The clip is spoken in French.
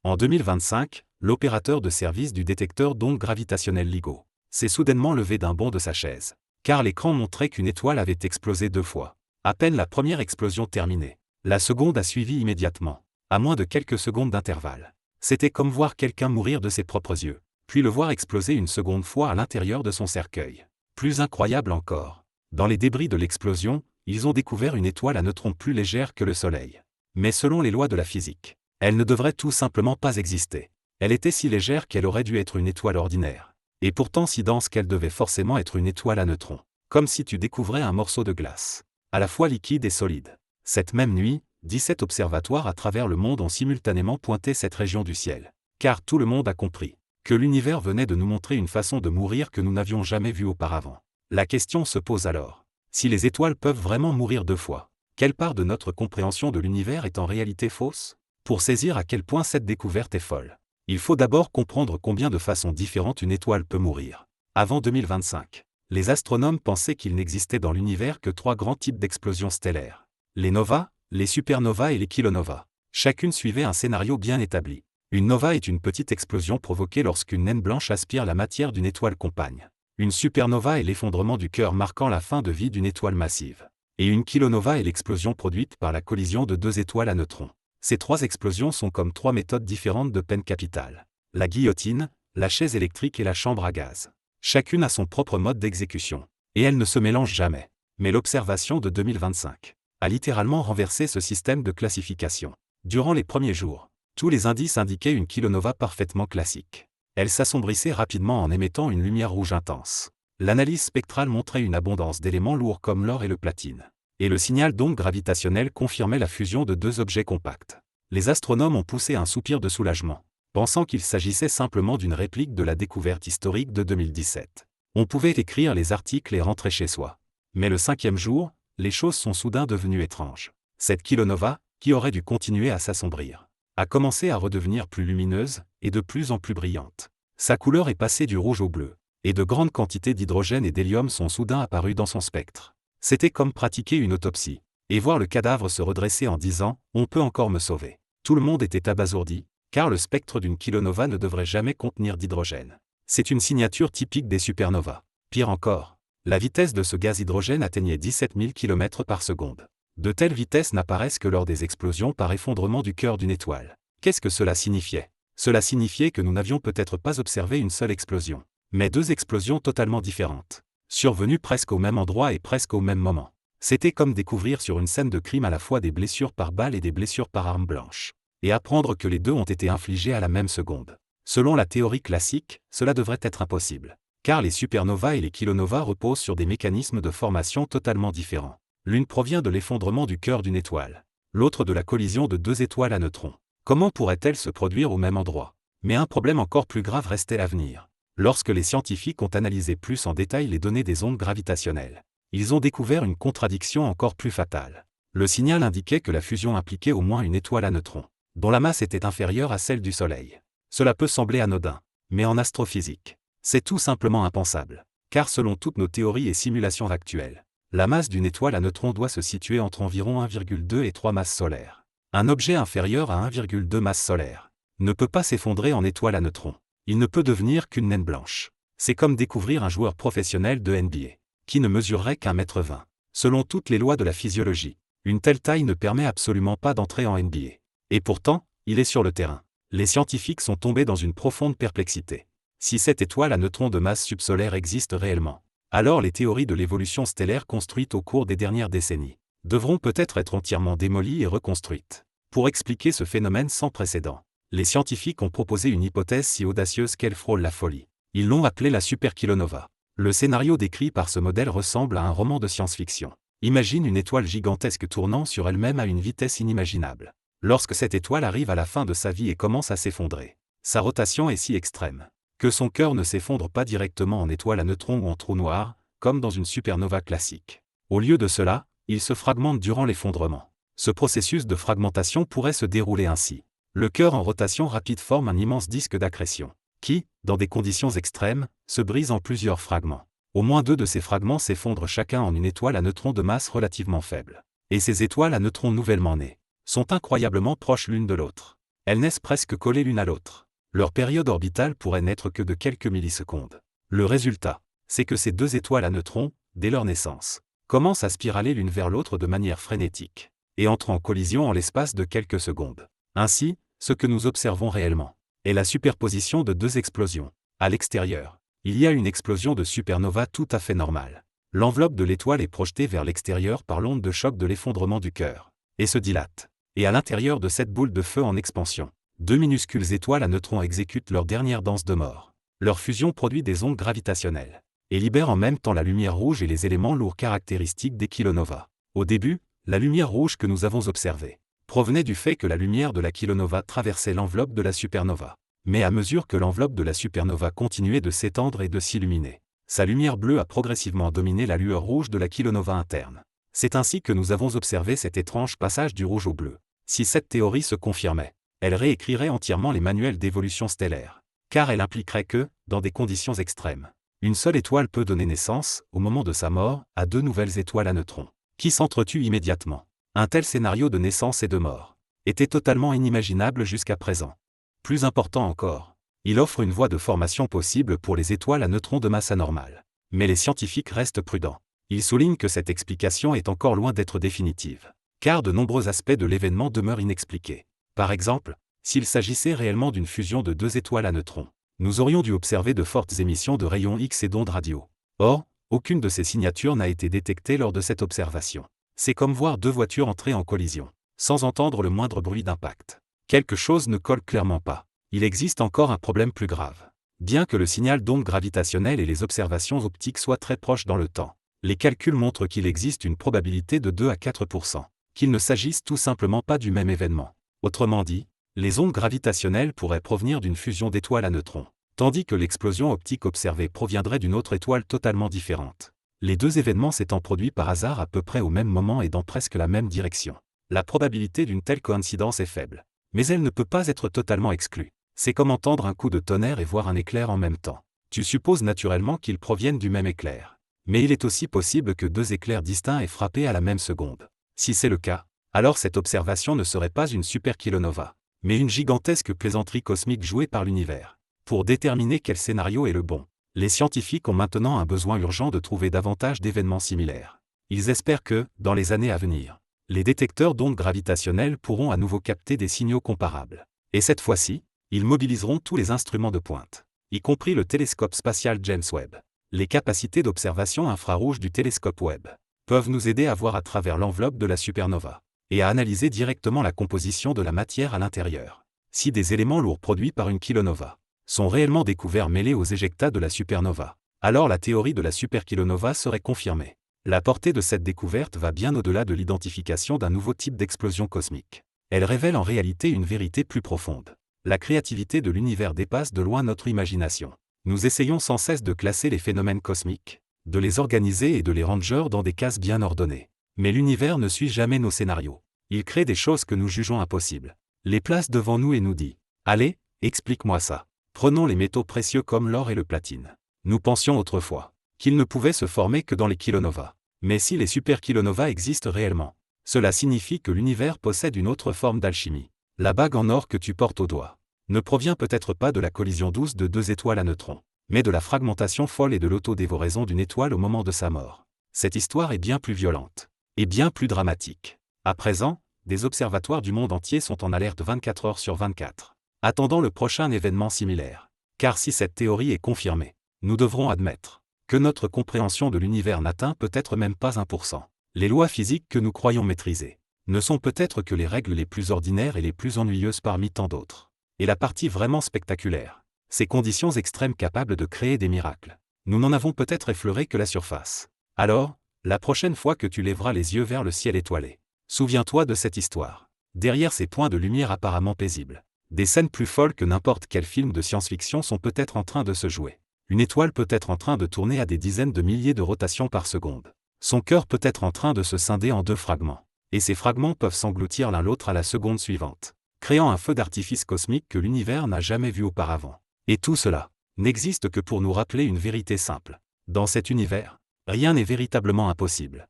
En 2025, l'opérateur de service du détecteur d'ondes gravitationnelles LIGO s'est soudainement levé d'un bond de sa chaise, car l'écran montrait qu'une étoile avait explosé 2 fois. À peine la première explosion terminée, la seconde a suivi immédiatement, à moins de quelques secondes d'intervalle. C'était comme voir quelqu'un mourir de ses propres yeux, puis le voir exploser une seconde fois à l'intérieur de son cercueil. Plus incroyable encore, dans les débris de l'explosion, ils ont découvert une étoile à neutrons plus légère que le Soleil. Mais selon les lois de la physique, elle ne devrait tout simplement pas exister. Elle était si légère qu'elle aurait dû être une étoile ordinaire, et pourtant si dense qu'elle devait forcément être une étoile à neutrons, comme si tu découvrais un morceau de glace, à la fois liquide et solide. Cette même nuit, 17 observatoires à travers le monde ont simultanément pointé cette région du ciel, car tout le monde a compris que l'univers venait de nous montrer une façon de mourir que nous n'avions jamais vue auparavant. La question se pose alors, si les étoiles peuvent vraiment mourir 2 fois, quelle part de notre compréhension de l'univers est en réalité fausse? Pour saisir à quel point cette découverte est folle, il faut d'abord comprendre combien de façons différentes une étoile peut mourir. Avant 2025, les astronomes pensaient qu'il n'existait dans l'univers que 3 grands types d'explosions stellaires: les novas, les supernovas et les kilonovas. Chacune suivait un scénario bien établi. Une nova est une petite explosion provoquée lorsqu'une naine blanche aspire la matière d'une étoile compagne. Une supernova est l'effondrement du cœur marquant la fin de vie d'une étoile massive. Et une kilonova est l'explosion produite par la collision de 2 étoiles à neutrons. Ces 3 explosions sont comme 3 méthodes différentes de peine capitale: la guillotine, la chaise électrique et la chambre à gaz. Chacune a son propre mode d'exécution, et elles ne se mélangent jamais. Mais l'observation de 2025 a littéralement renversé ce système de classification. Durant les premiers jours, tous les indices indiquaient une kilonova parfaitement classique. Elle s'assombrissait rapidement en émettant une lumière rouge intense. L'analyse spectrale montrait une abondance d'éléments lourds comme l'or et le platine. Et le signal d'onde gravitationnelle confirmait la fusion de 2 objets compacts. Les astronomes ont poussé un soupir de soulagement, pensant qu'il s'agissait simplement d'une réplique de la découverte historique de 2017. On pouvait écrire les articles et rentrer chez soi. Mais le 5e jour, les choses sont soudain devenues étranges. Cette kilonova, qui aurait dû continuer à s'assombrir, a commencé à redevenir plus lumineuse et de plus en plus brillante. Sa couleur est passée du rouge au bleu, et de grandes quantités d'hydrogène et d'hélium sont soudain apparues dans son spectre. C'était comme pratiquer une autopsie, et voir le cadavre se redresser en disant « On peut encore me sauver ». Tout le monde était abasourdi, car le spectre d'une kilonova ne devrait jamais contenir d'hydrogène. C'est une signature typique des supernovas. Pire encore, la vitesse de ce gaz hydrogène atteignait 17 000 km par seconde. De telles vitesses n'apparaissent que lors des explosions par effondrement du cœur d'une étoile. Qu'est-ce que cela signifiait? Cela signifiait que nous n'avions peut-être pas observé une seule explosion, mais 2 explosions totalement différentes, survenues presque au même endroit et presque au même moment. C'était comme découvrir sur une scène de crime à la fois des blessures par balle et des blessures par arme blanche, et apprendre que les 2 ont été infligées à la même seconde. Selon la théorie classique, cela devrait être impossible, car les supernovas et les kilonovas reposent sur des mécanismes de formation totalement différents. L'une provient de l'effondrement du cœur d'une étoile, l'autre de la collision de 2 étoiles à neutrons. Comment pourrait-elle se produire au même endroit? Mais un problème encore plus grave restait à venir. Lorsque les scientifiques ont analysé plus en détail les données des ondes gravitationnelles, ils ont découvert une contradiction encore plus fatale. Le signal indiquait que la fusion impliquait au moins une étoile à neutrons, dont la masse était inférieure à celle du Soleil. Cela peut sembler anodin, mais en astrophysique, c'est tout simplement impensable. Car selon toutes nos théories et simulations actuelles, la masse d'une étoile à neutrons doit se situer entre environ 1,2 et 3 masses solaires. Un objet inférieur à 1,2 masses solaires ne peut pas s'effondrer en étoile à neutrons. Il ne peut devenir qu'une naine blanche. C'est comme découvrir un joueur professionnel de NBA, qui ne mesurerait qu'1,20 m. Selon toutes les lois de la physiologie, une telle taille ne permet absolument pas d'entrer en NBA. Et pourtant, il est sur le terrain. Les scientifiques sont tombés dans une profonde perplexité. Si cette étoile à neutrons de masse subsolaire existe réellement, alors les théories de l'évolution stellaire construites au cours des dernières décennies devront peut-être être entièrement démolies et reconstruites. Pour expliquer ce phénomène sans précédent, les scientifiques ont proposé une hypothèse si audacieuse qu'elle frôle la folie. Ils l'ont appelée la superkilonova. Le scénario décrit par ce modèle ressemble à un roman de science-fiction. Imagine une étoile gigantesque tournant sur elle-même à une vitesse inimaginable. Lorsque cette étoile arrive à la fin de sa vie et commence à s'effondrer, sa rotation est si extrême que son cœur ne s'effondre pas directement en étoile à neutrons ou en trou noir, comme dans une supernova classique. Au lieu de cela, il se fragmente durant l'effondrement. Ce processus de fragmentation pourrait se dérouler ainsi. Le cœur en rotation rapide forme un immense disque d'accrétion, qui, dans des conditions extrêmes, se brise en plusieurs fragments. Au moins 2 de ces fragments s'effondrent chacun en une étoile à neutrons de masse relativement faible. Et ces étoiles à neutrons nouvellement nées sont incroyablement proches l'une de l'autre. Elles naissent presque collées l'une à l'autre. Leur période orbitale pourrait n'être que de quelques millisecondes. Le résultat, c'est que ces deux étoiles à neutrons, dès leur naissance, commencent à spiraler l'une vers l'autre de manière frénétique, et entrent en collision en l'espace de quelques secondes. Ainsi, ce que nous observons réellement est la superposition de deux explosions. À l'extérieur, il y a une explosion de supernova tout à fait normale. L'enveloppe de l'étoile est projetée vers l'extérieur par l'onde de choc de l'effondrement du cœur, et se dilate. Et à l'intérieur de cette boule de feu en expansion, deux minuscules étoiles à neutrons exécutent leur dernière danse de mort. Leur fusion produit des ondes gravitationnelles, et libère en même temps la lumière rouge et les éléments lourds caractéristiques des kilonovas. Au début, la lumière rouge que nous avons observée provenait du fait que la lumière de la kilonova traversait l'enveloppe de la supernova. Mais à mesure que l'enveloppe de la supernova continuait de s'étendre et de s'illuminer, sa lumière bleue a progressivement dominé la lueur rouge de la kilonova interne. C'est ainsi que nous avons observé cet étrange passage du rouge au bleu. Si cette théorie se confirmait, elle réécrirait entièrement les manuels d'évolution stellaire, car elle impliquerait que, dans des conditions extrêmes, une seule étoile peut donner naissance, au moment de sa mort, à deux nouvelles étoiles à neutrons, qui s'entretuent immédiatement. Un tel scénario de naissance et de mort était totalement inimaginable jusqu'à présent. Plus important encore, il offre une voie de formation possible pour les étoiles à neutrons de masse anormale. Mais les scientifiques restent prudents. Ils soulignent que cette explication est encore loin d'être définitive, car de nombreux aspects de l'événement demeurent inexpliqués. Par exemple, s'il s'agissait réellement d'une fusion de deux étoiles à neutrons, nous aurions dû observer de fortes émissions de rayons X et d'ondes radio. Or, aucune de ces signatures n'a été détectée lors de cette observation. C'est comme voir deux voitures entrer en collision, sans entendre le moindre bruit d'impact. Quelque chose ne colle clairement pas. Il existe encore un problème plus grave. Bien que le signal d'onde gravitationnelle et les observations optiques soient très proches dans le temps, les calculs montrent qu'il existe une probabilité de 2 à 4%, qu'il ne s'agisse tout simplement pas du même événement. Autrement dit, les ondes gravitationnelles pourraient provenir d'une fusion d'étoiles à neutrons, tandis que l'explosion optique observée proviendrait d'une autre étoile totalement différente. Les deux événements s'étant produits par hasard à peu près au même moment et dans presque la même direction. La probabilité d'une telle coïncidence est faible. Mais elle ne peut pas être totalement exclue. C'est comme entendre un coup de tonnerre et voir un éclair en même temps. Tu supposes naturellement qu'ils proviennent du même éclair. Mais il est aussi possible que deux éclairs distincts aient frappé à la même seconde. Si c'est le cas, alors cette observation ne serait pas une superkilonova, mais une gigantesque plaisanterie cosmique jouée par l'univers. Pour déterminer quel scénario est le bon, les scientifiques ont maintenant un besoin urgent de trouver davantage d'événements similaires. Ils espèrent que, dans les années à venir, les détecteurs d'ondes gravitationnelles pourront à nouveau capter des signaux comparables. Et cette fois-ci, ils mobiliseront tous les instruments de pointe, y compris le télescope spatial James Webb. Les capacités d'observation infrarouge du télescope Webb peuvent nous aider à voir à travers l'enveloppe de la supernova et à analyser directement la composition de la matière à l'intérieur. Si des éléments lourds produits par une kilonova sont réellement découverts mêlés aux éjectats de la supernova, alors la théorie de la superkilonova serait confirmée. La portée de cette découverte va bien au-delà de l'identification d'un nouveau type d'explosion cosmique. Elle révèle en réalité une vérité plus profonde. La créativité de l'univers dépasse de loin notre imagination. Nous essayons sans cesse de classer les phénomènes cosmiques, de les organiser et de les ranger dans des cases bien ordonnées. Mais l'univers ne suit jamais nos scénarios. Il crée des choses que nous jugeons impossibles, les place devant nous et nous dit « Allez, explique-moi ça ». Prenons les métaux précieux comme l'or et le platine. Nous pensions autrefois qu'ils ne pouvaient se former que dans les kilonovas. Mais si les superkilonovas existent réellement, cela signifie que l'univers possède une autre forme d'alchimie. La bague en or que tu portes au doigt ne provient peut-être pas de la collision douce de deux étoiles à neutrons, mais de la fragmentation folle et de l'autodévoraison d'une étoile au moment de sa mort. Cette histoire est bien plus violente, et bien plus dramatique. À présent, des observatoires du monde entier sont en alerte 24 heures sur 24, attendant le prochain événement similaire. Car si cette théorie est confirmée, nous devrons admettre que notre compréhension de l'univers n'atteint peut-être même pas 1%. Les lois physiques que nous croyons maîtriser ne sont peut-être que les règles les plus ordinaires et les plus ennuyeuses parmi tant d'autres. Et la partie vraiment spectaculaire, ces conditions extrêmes capables de créer des miracles, nous n'en avons peut-être effleuré que la surface. Alors, la prochaine fois que tu lèveras les yeux vers le ciel étoilé, souviens-toi de cette histoire. Derrière ces points de lumière apparemment paisibles, des scènes plus folles que n'importe quel film de science-fiction sont peut-être en train de se jouer. Une étoile peut être en train de tourner à des dizaines de milliers de rotations par seconde. Son cœur peut être en train de se scinder en deux fragments. Et ces fragments peuvent s'engloutir l'un l'autre à la seconde suivante, créant un feu d'artifice cosmique que l'univers n'a jamais vu auparavant. Et tout cela n'existe que pour nous rappeler une vérité simple. Dans cet univers, rien n'est véritablement impossible.